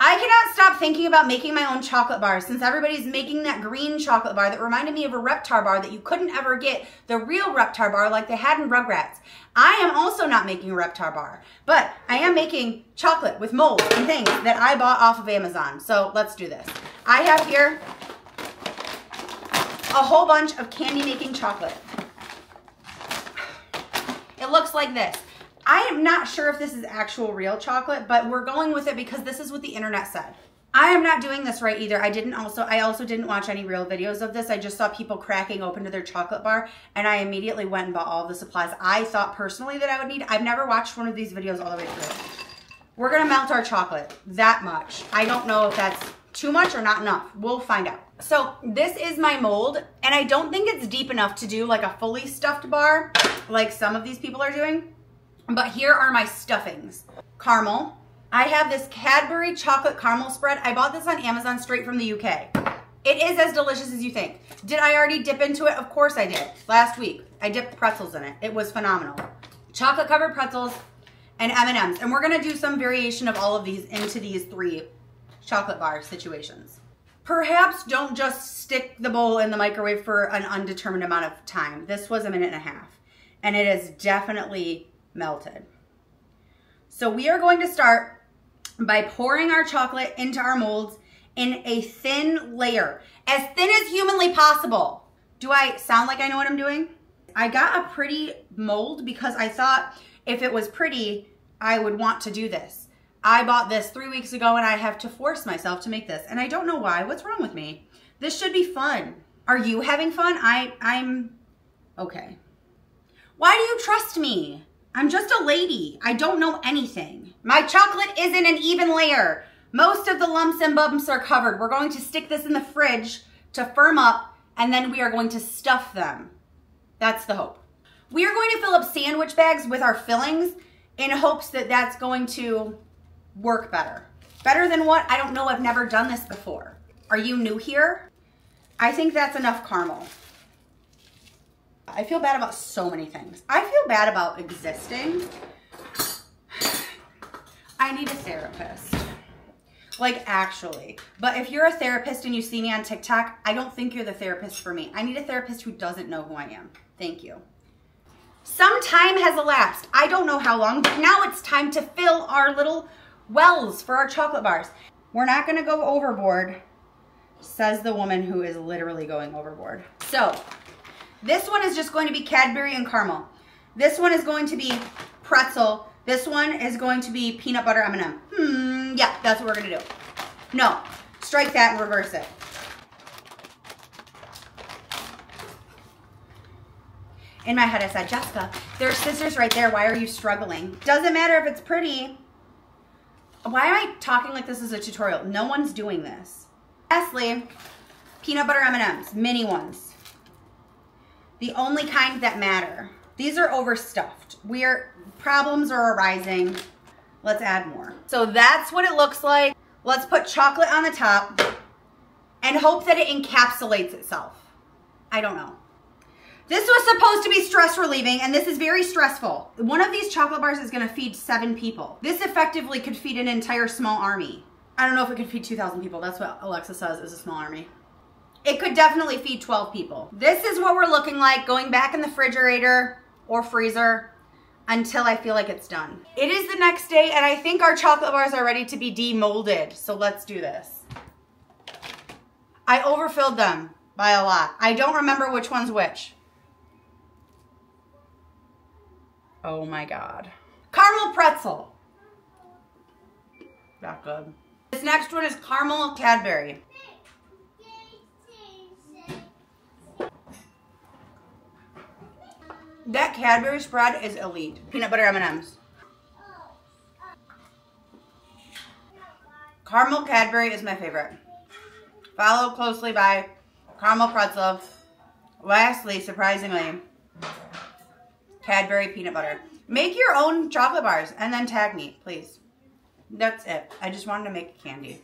I cannot stop thinking about making my own chocolate bars since everybody's making that green chocolate bar that reminded me of a Reptar bar that you couldn't ever get the real Reptar bar like they had in Rugrats. I am also not making a Reptar bar, but I am making chocolate with molds and things that I bought off of Amazon. So let's do this. I have here a whole bunch of candy making chocolate. It looks like this. I am not sure if this is actual real chocolate, but we're going with it because this is what the internet said. I am not doing this right either. I also didn't watch any real videos of this. I just saw people cracking open to their chocolate bar, and I immediately went and bought all the supplies I thought personally that I would need. I've never watched one of these videos all the way through. We're gonna melt our chocolate that much. I don't know if that's too much or not enough. We'll find out. So this is my mold, and I don't think it's deep enough to do like a fully stuffed bar like some of these people are doing. But here are my stuffings. Caramel. I have this Cadbury chocolate caramel spread. I bought this on Amazon straight from the UK. It is as delicious as you think. Did I already dip into it? Of course I did. Last week, I dipped pretzels in it. It was phenomenal. Chocolate covered pretzels and M&Ms. And we're gonna do some variation of all of these into these 3 chocolate bar situations. Perhaps don't just stick the bowl in the microwave for an undetermined amount of time. This was 1.5 minutes, and it is definitely melted. So we are going to start by pouring our chocolate into our molds in a thin layer, as thin as humanly possible. Do I sound like I know what I'm doing? I got a pretty mold because I thought if it was pretty, I would want to do this. I bought this 3 weeks ago and I have to force myself to make this, and I don't know why. What's wrong with me? This should be fun. Are you having fun? I'm okay. Why do you trust me? I'm just a lady. I don't know anything. My chocolate isn't an even layer. Most of the lumps and bumps are covered. We're going to stick this in the fridge to firm up, and then we are going to stuff them. That's the hope. We are going to fill up sandwich bags with our fillings in hopes that that's going to work better. Better than what? I don't know. I've never done this before. Are you new here? I think that's enough caramel. I feel bad about so many things. I feel bad about existing. I need a therapist. Like, actually. But if you're a therapist and you see me on TikTok, I don't think you're the therapist for me. I need a therapist who doesn't know who I am. Thank you. Some time has elapsed. I don't know how long, but now it's time to fill our little wells for our chocolate bars. We're not gonna go overboard, says the woman who is literally going overboard. So, this one is just going to be Cadbury and caramel. This one is going to be pretzel. This one is going to be peanut butter M&M. Yeah, that's what we're gonna do. No, strike that and reverse it. In my head I said, Jessica, there's scissors right there. Why are you struggling? Doesn't matter if it's pretty. Why am I talking like this is a tutorial? No one's doing this. Lastly, peanut butter M&Ms, mini ones. The only kind that matter. These are overstuffed. Problems are arising. Let's add more. So that's what it looks like. Let's put chocolate on the top and hope that it encapsulates itself. I don't know. This was supposed to be stress relieving, and this is very stressful. One of these chocolate bars is gonna feed 7 people. This effectively could feed an entire small army. I don't know if it could feed 2,000 people. That's what Alexa says is a small army. It could definitely feed 12 people. This is what we're looking like, going back in the refrigerator or freezer until I feel like it's done. It is the next day, and I think our chocolate bars are ready to be demolded. So let's do this. I overfilled them by a lot. I don't remember which one's which. Oh my God. Caramel pretzel. Not good. This next one is caramel Cadbury. That Cadbury spread is elite. Peanut butter M&Ms. Caramel Cadbury is my favorite. Followed closely by caramel pretzel. Lastly, surprisingly, Cadbury peanut butter. Make your own chocolate bars and then tag me, please. That's it. I just wanted to make candy.